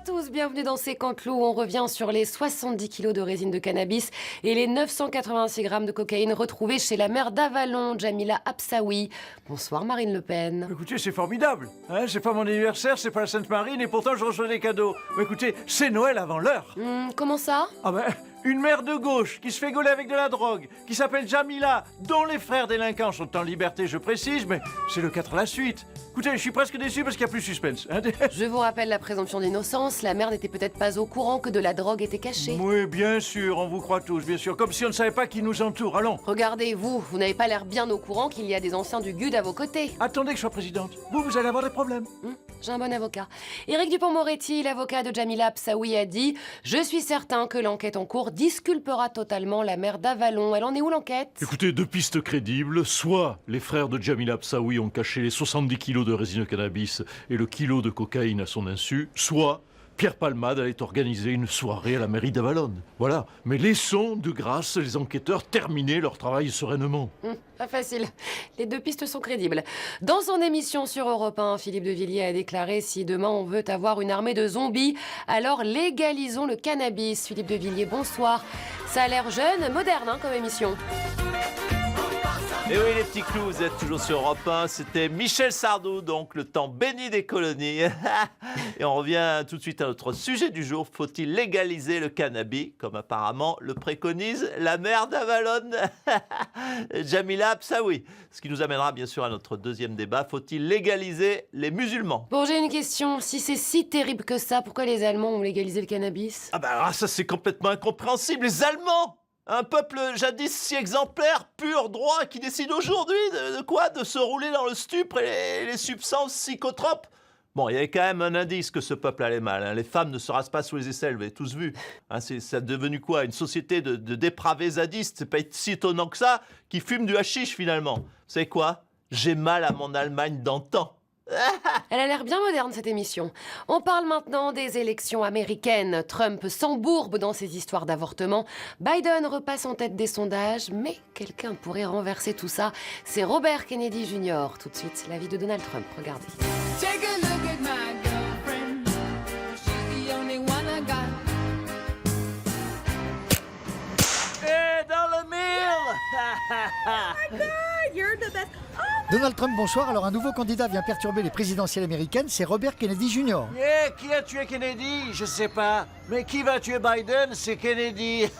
à tous, bienvenue dans C'est Canteloup. On revient sur les 70 kilos de résine de cannabis et les 986 grammes de cocaïne retrouvés chez la mère d'Avalon, Jamila Absaoui. Bonsoir Marine Le Pen. Écoutez, c'est formidable. Hein, c'est pas mon anniversaire, c'est pas la Sainte-Marine et pourtant je reçois des cadeaux. Mais écoutez, c'est Noël avant l'heure. Comment ça? Ah ben, une mère de gauche qui se fait gauler avec de la drogue, qui s'appelle Jamila, dont les frères délinquants sont en liberté, je précise, mais c'est le 4 à la suite. Écoutez, je suis presque déçu parce qu'il n'y a plus de suspense. Hein. Je vous rappelle la présomption d'innocence. La mère n'était peut-être pas au courant que de la drogue était cachée. Oui, bien sûr, on vous croit tous, bien sûr. Comme si on ne savait pas qui nous entoure. Allons. Regardez, vous n'avez pas l'air bien au courant qu'il y a des anciens du GUD à vos côtés. Attendez que je sois présidente. Vous allez avoir des problèmes. J'ai un bon avocat. Éric Dupond-Moretti, l'avocat de Jamila Absaoui, a dit « Je suis certain que l'enquête en cours disculpera totalement la mère d'Avalon. » Elle en est où l'enquête? Écoutez, deux pistes crédibles. Soit les frères de Jamila Absaoui ont caché les 70 kilos de résine de cannabis et le kilo de cocaïne à son insu, soit Pierre Palmade allait organiser une soirée à la mairie d'Avalon. Voilà. Mais laissons de grâce les enquêteurs terminer leur travail sereinement. Pas facile. Les deux pistes sont crédibles. Dans son émission sur Europe 1, Philippe de Villiers a déclaré « Si demain on veut avoir une armée de zombies, alors légalisons le cannabis ». Philippe de Villiers, bonsoir. Ça a l'air jeune, moderne comme émission. Et oui, les petits clous, vous êtes toujours sur Europe 1. C'était Michel Sardou, donc le temps béni des colonies. Et on revient tout de suite à notre sujet du jour. Faut-il légaliser le cannabis, comme apparemment le préconise la mère d'Avalon, Jamila Absaoui. Ce qui nous amènera bien sûr à notre deuxième débat. Faut-il légaliser les musulmans? Bon, j'ai une question. Si c'est si terrible que ça, pourquoi les Allemands ont légalisé le cannabis? Ah bah ça c'est complètement incompréhensible. Les Allemands, un peuple jadis si exemplaire, pur, droit, qui décide aujourd'hui de quoi? De se rouler dans le stupre et les substances psychotropes. Bon, il y avait quand même un indice que ce peuple allait mal. Hein. Les femmes ne se rasent pas sous les aisselles, vous avez tous vu. Hein, c'est devenu quoi? Une société de dépravés zadistes. C'est pas si étonnant que ça, qui fument du hashish finalement. Vous savez quoi? J'ai mal à mon Allemagne d'antan. Elle a l'air bien moderne, cette émission. On parle maintenant des élections américaines. Trump s'embourbe dans ses histoires d'avortement. Biden repasse en tête des sondages. Mais quelqu'un pourrait renverser tout ça. C'est Robert Kennedy Jr. Tout de suite, la vie de Donald Trump. Regardez. Take a look at my girlfriend. She's the only one I got. Et dans le mille. You're the best. Donald Trump, bonsoir. Alors, un nouveau candidat vient perturber les présidentielles américaines, c'est Robert Kennedy Jr. Yeah, qui a tué Kennedy? Je sais pas. Mais qui va tuer Biden? C'est Kennedy.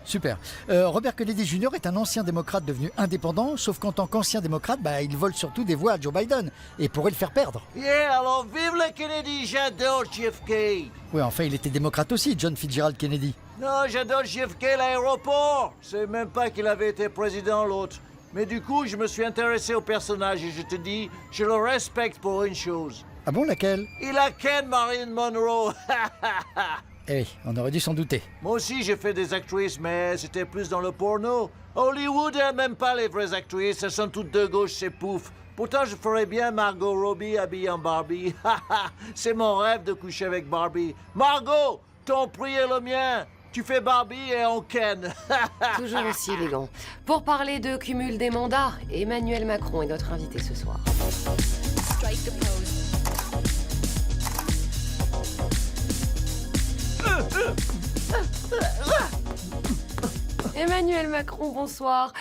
Super. Robert Kennedy Jr. est un ancien démocrate devenu indépendant, sauf qu'en tant qu'ancien démocrate, il vole surtout des voix à Joe Biden et pourrait le faire perdre. Yeah, alors vive le Kennedy, j'adore JFK. Oui, enfin, il était démocrate aussi, John Fitzgerald Kennedy. Non, j'adore JFK, l'aéroport. Je sais même pas qu'il avait été président, l'autre. Mais du coup, je me suis intéressé au personnage et je te dis, je le respecte pour une chose. Ah bon, laquelle? Il a ken Marilyn Monroe. Eh oui, on aurait dû s'en douter. Moi aussi, j'ai fait des actrices, mais c'était plus dans le porno. Hollywood n'aime même pas les vraies actrices, elles sont toutes de gauche, c'est pouf. Pourtant, je ferais bien Margot Robbie habillée en Barbie. C'est mon rêve de coucher avec Barbie. Margot, ton prix est le mien. Tu fais Barbie et on ken. Toujours aussi élégant. Pour parler de cumul des mandats, Emmanuel Macron est notre invité ce soir. Strike the pose. Emmanuel Macron, bonsoir.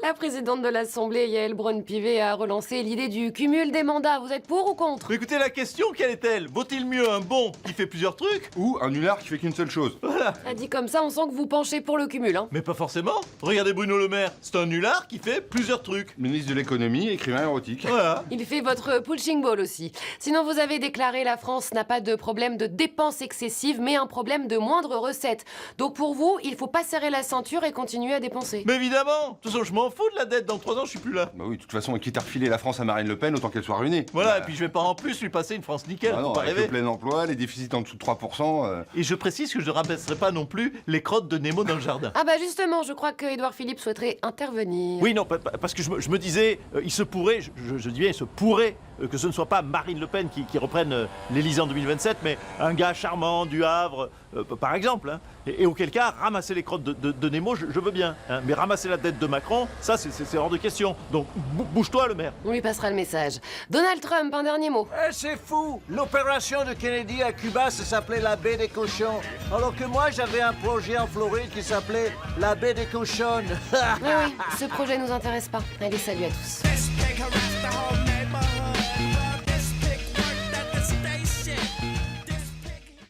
La présidente de l'Assemblée, Yaël Braun-Pivet, a relancé l'idée du cumul des mandats. Vous êtes pour ou contre? Mais écoutez, la question, quelle est-elle? Vaut-il mieux un bon qui fait plusieurs trucs? Ou un nulard qui fait qu'une seule chose. A dit comme ça, on sent que vous penchez pour le cumul. Mais pas forcément. Regardez Bruno Le Maire, c'est un nulard qui fait plusieurs trucs. Ministre de l'économie, écrivain érotique. Voilà. Il fait votre punching ball aussi. Sinon, vous avez déclaré la France n'a pas de problème de dépenses excessives, mais un problème de moindres recettes. Donc pour vous, il faut pas serrer la ceinture et continuer à dépenser. Mais évidemment, de toute façon, je m'en fous de la dette. Dans 3 ans, je suis plus là. Bah oui, de toute façon, quitte à refiler la France à Marine Le Pen, autant qu'elle soit ruinée. Voilà, Bah, et puis je vais pas en plus lui passer une France nickel, bah faut non, pas avec rêver. le plein emploi, les déficits en dessous de 3%. Et je précise que je ne rabaisserai pas non plus les crottes de Nemo dans le jardin. Ah bah justement, je crois que Édouard Philippe souhaiterait intervenir. Oui, non, parce que je me disais, il se pourrait, je dis bien, il se pourrait que ce ne soit pas Marine Le Pen qui reprenne l'Élysée en 2027, mais un gars charmant du Havre, par exemple. Hein. Et auquel cas, ramasser les crottes de Nemo, je veux bien. Hein. Mais ramasser la tête de Macron, ça, c'est hors de question. Donc, bouge-toi, le maire. On lui passera le message. Donald Trump, un dernier mot. Eh, c'est fou! L'opération de Kennedy à Cuba, ça s'appelait la baie des cochons. Alors que moi, j'avais un projet en Floride qui s'appelait la baie des cochonnes. Oui, ce projet nous intéresse pas. Allez, salut à tous. Let's take her out the home.